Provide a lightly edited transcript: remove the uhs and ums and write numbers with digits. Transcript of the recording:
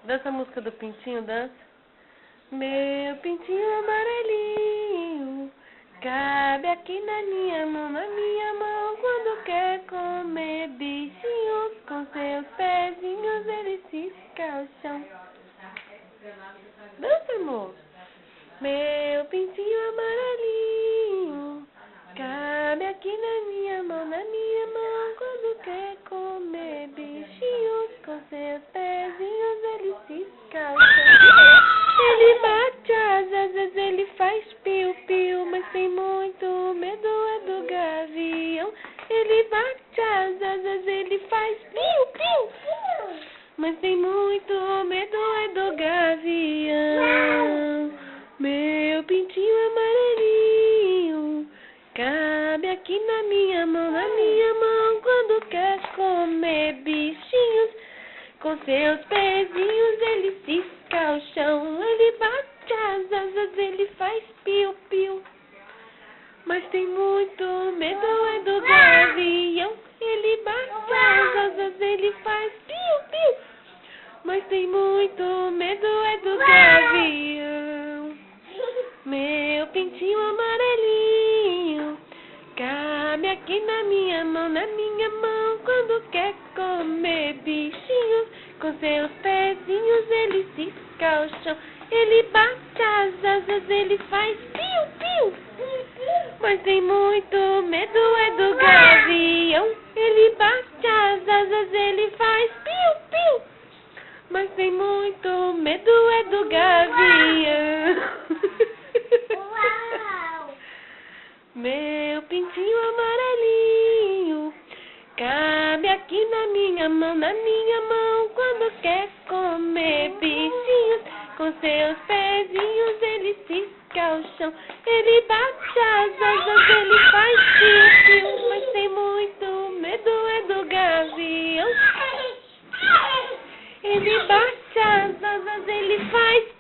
Dança a música do Pintinho, dança. Meu pintinho amarelinho, cabe aqui na minha mão, quando quer comer bichinhos, com seus pezinhos ele cisca ao chão. Dança, amor. Meu pintinho amarelinho, cabe aqui na minha mão, quando quer comer bichinhos, com seus pezinhos ele cisca ao chão. Ele bate as asas, ele faz piu-piu, mas tem muito medo é do gavião. Ele bate as asas, ele faz piu-piu, mas tem muito medo é do gavião. Meu pintinho amarelinho, cabe aqui na minha mão, quando quer comer bichinhos, com seus pezinhos ele cisca ao chão. Ele bate as asas, ele faz piu-piu, mas tem muito medo é do gavião. Ele bate as asas, ele faz piu-piu, mas tem muito medo é do gavião. Meu pintinho amarelinho, cabe aqui na minha mão, quando quer comer bichinhos, com seus pezinhos ele cisca ao chão. Ele bate as asas, ele faz piu-piu, mas tem muito medo é do gavião. Ele bate as asas, ele faz piu-piu, mas tem muito medo é do gavião. Meu pintinho amarelinho, cabe aqui na minha mão, quando quer comer bichinhos, com seus pezinhos ele cisca ao chão. Ele bate as asas, ele faz piu-piu, mas tem muito medo é do gavião. Ele bate as asas, ele faz